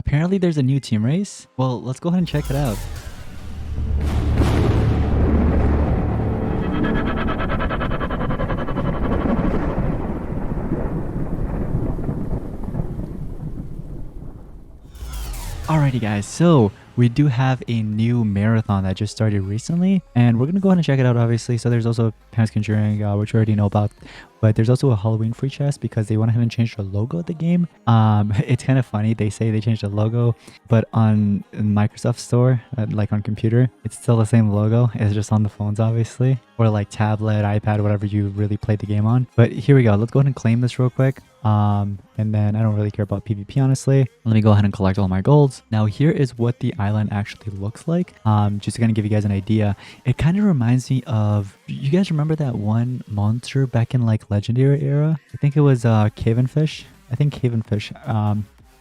Apparently there's a new team race. Well, let's go ahead and check it out. Alrighty guys, so we do have a new marathon that just started recently, and we're gonna go ahead and check it out obviously. So there's also Pants Conjuring, which we already know about, but there's also a Halloween free chest because they went ahead and changed the logo of the game. It's kind of funny, they say they changed the logo, but on Microsoft Store, like on computer, it's still the same logo. It's just on the phones obviously, or like tablet, iPad, whatever you really play the game on. But here we go, let's go ahead and claim this real quick. And then I don't really care about PvP honestly. Let me go ahead and collect all my golds. Now here is what the island actually looks like. Just to kind of give you guys an idea. It kind of reminds me of, you guys remember that one monster back in like legendary era? I think it was Cavenfish. I think Cavenfish.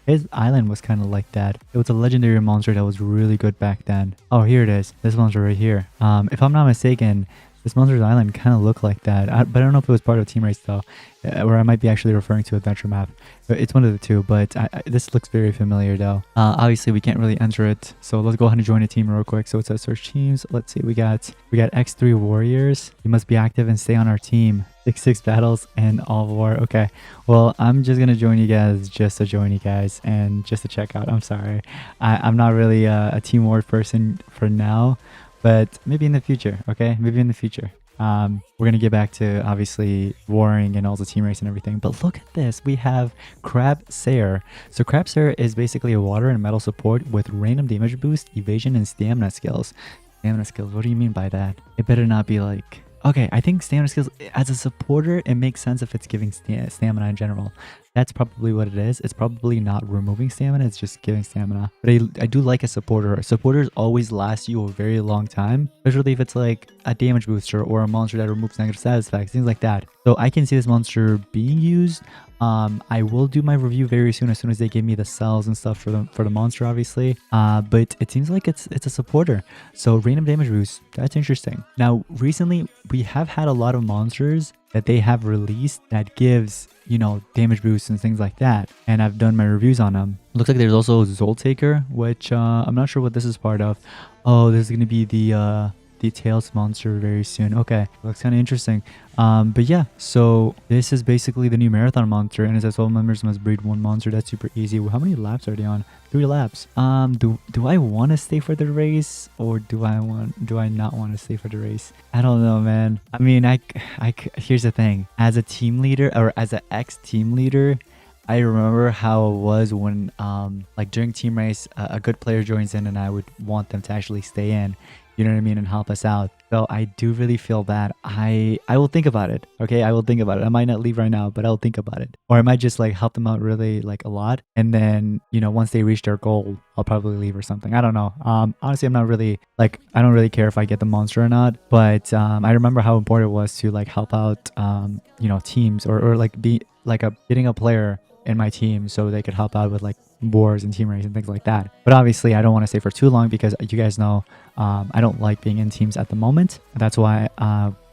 His island was kind of like that. It was a legendary monster that was really good back then. Oh, here it is. This monster right here. If I'm not mistaken, this Monsters Island kind of looked like that, but I don't know if it was part of Team Race though, or I might be actually referring to Adventure Map. It's one of the two, but this looks very familiar though. Obviously, we can't really enter it, so let's go ahead and join a team real quick. So it says search teams. Let's see, we got X3 Warriors. You must be active and stay on our team. 6 battles and all war. Okay, well, I'm just gonna join you guys just to join you guys and just to check out. I'm sorry, I'm not really a team war person for now. But maybe in the future, okay? Maybe in the future. We're going to get back to, obviously, warring and all the team race and everything. But look at this. We have Crabsair. So Crabsair is basically a water and metal support with random damage boost, evasion, and stamina skills. Stamina skills, what do you mean by that? It better not be like... Okay, I think stamina skills, as a supporter, it makes sense if it's giving stamina in general. That's probably what it is. It's probably not removing stamina, it's just giving stamina. But I do like a supporter. Supporters always last you a very long time, especially if it's like a damage booster or a monster that removes negative status effects, things like that. So I can see this monster being used. I will do my review very soon as they give me the cells and stuff for the monster, obviously. But it seems like it's a supporter. So random damage boost, that's interesting. Now, recently we have had a lot of monsters that they have released that gives, you know, damage boosts and things like that. And I've done my reviews on them. Looks like there's also Zoltaker, which I'm not sure what this is part of. Oh, this is going to be the Tails monster very soon. Okay, looks kind of interesting. But yeah, so this is basically the new marathon monster, and it says 12 members must breed one monster. That's super easy. How many laps are they on? 3 laps. Do I want to stay for the race, or do I not want to stay for the race? I don't know, man. I mean, here's the thing. As a team leader, or as an ex-team leader, I remember how it was when like during team race, a good player joins in and I would want them to actually stay in. You know what I mean? And help us out. So I do really feel bad. I will think about it. Okay, I will think about it. I might not leave right now, but I'll think about it. Or I might just like help them out really like a lot. And then, you know, once they reach their goal, I'll probably leave or something. I don't know. Honestly, I'm not really like, I don't really care if I get the monster or not. But I remember how important it was to like help out, you know, teams or like be like getting a player in my team so they could help out with like wars and team race and things like that. But obviously I don't want to stay for too long because you guys know I don't like being in teams at the moment. That's why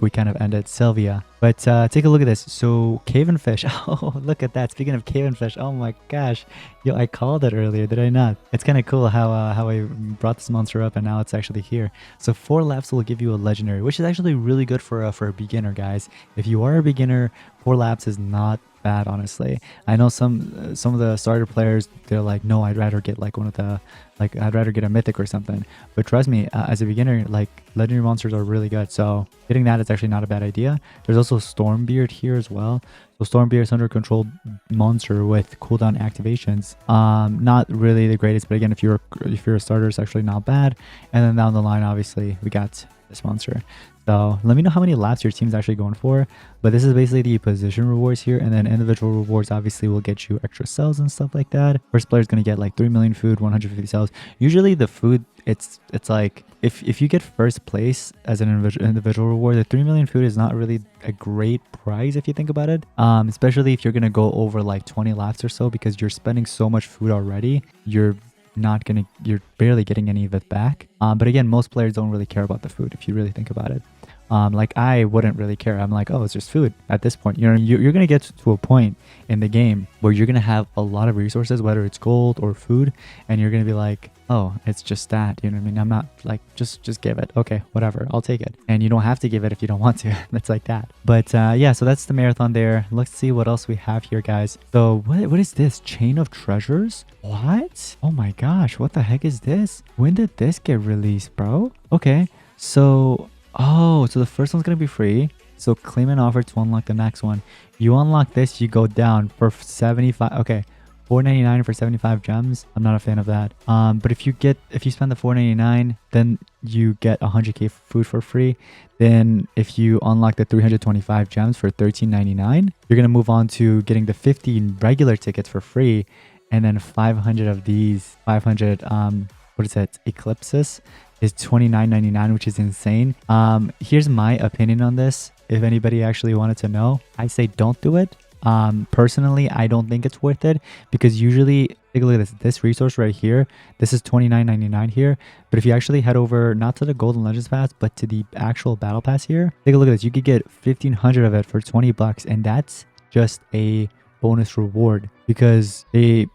we kind of ended Sylvia. But take a look at this. So Cavenfish. Oh, look at that. Speaking of Cavenfish, oh my gosh. Yo, I called it earlier, did I not? It's kind of cool how I brought this monster up and now it's actually here. So 4 laps will give you a legendary, which is actually really good for a beginner, guys. If you are a beginner, 4 laps is not bad, honestly. I know some of the starter players, they're like, no, I'd rather get like one of the, like I'd rather get a mythic or something. But trust me, as a beginner, like legendary monsters are really good. So getting that is actually not a bad idea. There's also Stormbeard here as well. So Stormbeard is under control monster with cooldown activations. Not really the greatest, but again, if you're a starter, it's actually not bad. And then down the line, obviously, we got this monster. So let me know how many laps your team's actually going for. But this is basically the position rewards here, and then individual rewards obviously will get you extra cells and stuff like that. First player is going to get like 3 million food, 150 cells. Usually the food, it's like if you get first place as an individual reward, the 3 million food is not really a great prize if you think about it. Especially if you're going to go over like 20 laps or so, because you're spending so much food already. You're barely getting any of it back. But again, most players don't really care about the food if you really think about it. Like I wouldn't really care. I'm like, oh, it's just food at this point. You know, you're gonna get to a point in the game where you're gonna have a lot of resources, whether it's gold or food, and you're gonna be like, oh, it's just that. You know what I mean? I'm not like just give it. Okay, whatever, I'll take it. And you don't have to give it if you don't want to. That's like that. But yeah, so that's the marathon there. Let's see what else we have here, guys. So what is this? Chain of treasures? What? Oh my gosh, what the heck is this? When did this get released, bro? Okay, so oh, so the first one's gonna be free. So claim an offer to unlock the next one. You unlock this, you go down for 75. Okay, 4.99 for 75 gems. I'm not a fan of that. But if you spend the 4.99, then you get 100k food for free. Then if you unlock the 325 gems for 13.99, you're gonna move on to getting the 15 regular tickets for free, and then 500 of these 500 what is that, eclipses is 29.99, which is insane. Here's my opinion on this. If anybody actually wanted to know, I say don't do it. Personally, I don't think it's worth it, because usually, take a look at this resource right here. This is 29.99 here, but if you actually head over not to the golden legends pass but to the actual battle pass here, take a look at this. You could get 1500 of it for 20 bucks, and that's just a bonus reward, because you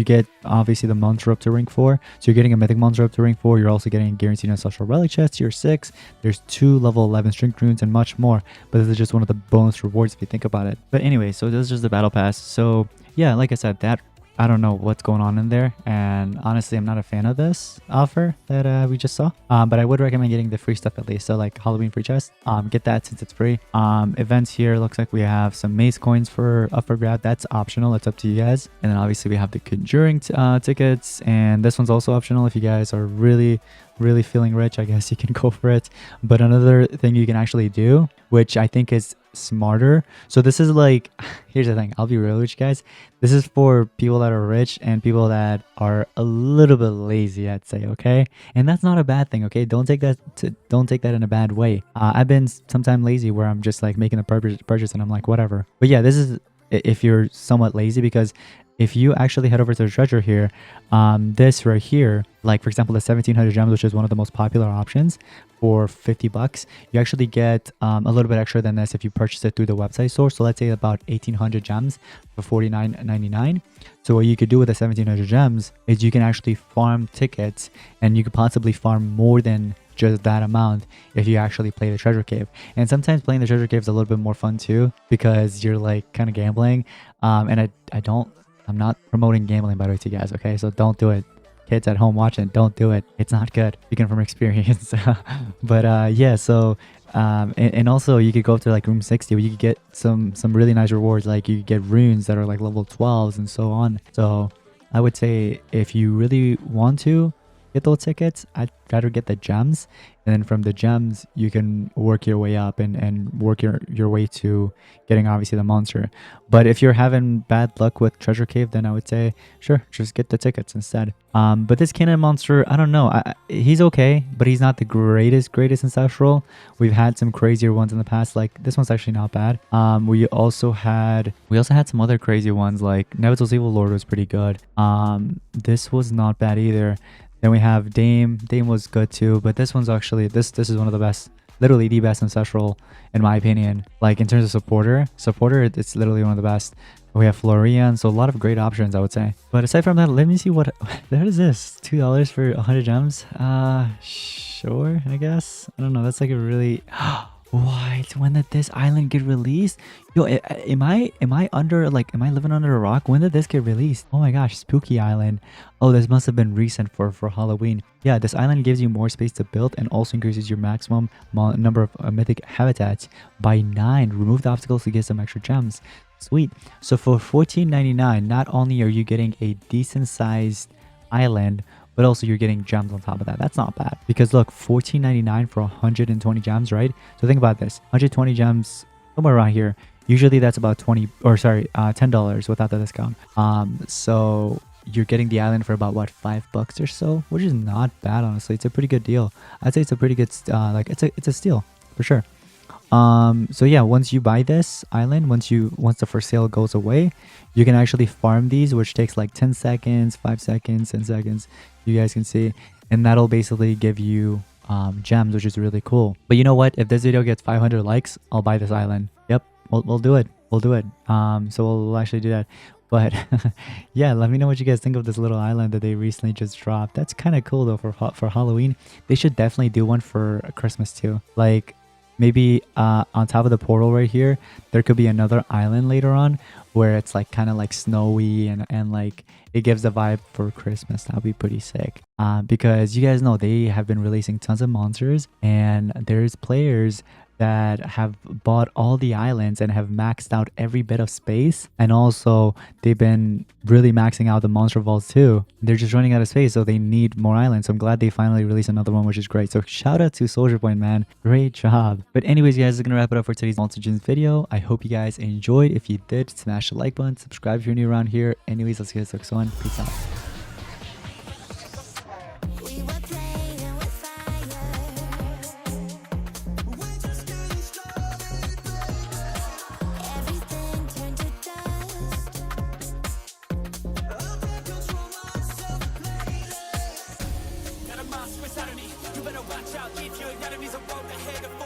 get obviously the monster up to rank 4, so you're getting a mythic monster up to rank 4. You're also getting a guaranteed ancestral relic chest tier 6. There's 2 level 11 strength runes and much more, but this is just one of the bonus rewards if you think about it. But anyway, so this is just the battle pass. So yeah, like I said, that I don't know what's going on in there, and honestly I'm not a fan of this offer that we just saw, but I would recommend getting the free stuff at least. So like Halloween free chest, get that since it's free. Events here, looks like we have some maze coins for up for grab. That's optional, it's up to you guys. And then obviously we have the conjuring tickets, and this one's also optional if you guys are really feeling rich. I guess you can go for it. But another thing you can actually do, which I think is smarter, so this is like, here's the thing, I'll be real with you guys, this is for people that are rich and people that are a little bit lazy, I'd say, okay? And that's not a bad thing, okay? Don't take that in a bad way. I've been sometimes lazy where I'm just like making a purchase and I'm like, whatever. But yeah, this is if you're somewhat lazy, because if you actually head over to the treasure here, this right here, like for example the 1700 gems, which is one of the most popular options, for 50 bucks, you actually get a little bit extra than this if you purchase it through the website store. So let's say about 1800 gems for 49.99. So what you could do with the 1700 gems is you can actually farm tickets, and you could possibly farm more than just that amount if you actually play the treasure cave. And sometimes playing the treasure cave is a little bit more fun too, because you're like kind of gambling, and I'm not promoting gambling, by the way, to you guys, okay? So don't do it. Kids at home watching, don't do it. It's not good. Speaking from experience. But yeah, so and also you could go up to like room 60 where you could get some really nice rewards. Like you get runes that are like level 12s and so on. So I would say if you really want to get those tickets, I'd rather get the gems, and then from the gems you can work your way up and work your way to getting obviously the monster. But if you're having bad luck with treasure cave, then I would say sure, just get the tickets instead. But this cannon monster, I don't know, he's okay, but he's not the greatest ancestral. We've had some crazier ones in the past, like this one's actually not bad. We also had some other crazy ones, like Nevital's Evil Lord was pretty good. This was not bad either. Then we have Dame. Dame was good too, but this one's actually, this is one of the best, literally the best ancestral in my opinion. Like in terms of supporter, it's literally one of the best. We have Florian, so a lot of great options, I would say. But aside from that, let me see what is this? $2 for 100 gems? Sure, I guess. I don't know. That's like a really what? When did this island get released? Yo, am I living under a rock? When did this get released? Oh my gosh, Spooky Island. Oh, this must have been recent for Halloween. Yeah, this island gives you more space to build and also increases your maximum number of mythic habitats by 9. Remove the obstacles to get some extra gems. Sweet. So for $14.99, not only are you getting a decent sized island, but also you're getting gems on top of that. That's not bad, because look, $14.99 for 120 gems, right? So think about this, 120 gems, somewhere around here. Usually that's about $10 without the discount. So you're getting the island for about what, $5 or so, which is not bad, honestly. It's a pretty good deal. I'd say it's a pretty good it's a steal for sure. So yeah, once you buy this island, once the for sale goes away, you can actually farm these, which takes like 10 seconds, 5 seconds, 10 seconds, you guys can see, and that'll basically give you gems, which is really cool. But you know what? If this video gets 500 likes, I'll buy this island. Yep, we'll do it. We'll do it. So we'll actually do that. But yeah, let me know what you guys think of this little island that they recently just dropped. That's kind of cool though for Halloween. They should definitely do one for Christmas too. Like maybe on top of the portal right here, there could be another island later on where it's like kind of like snowy and like it gives the vibe for Christmas. That would be pretty sick. Because you guys know they have been releasing tons of monsters, and there's players that have bought all the islands and have maxed out every bit of space, and also they've been really maxing out the monster vaults too. They're just running out of space, so they need more islands. So I'm glad they finally released another one, which is great. So shout out to Soldier Point, man, great job. But anyways guys, this is gonna wrap it up for today's Monster Gyms video. I hope you guys enjoyed. If you did, smash the like button, subscribe if you're new around here. Anyways, let's get this next one. Peace out. Inside of me, you better watch out. Leave your enemies a road ahead of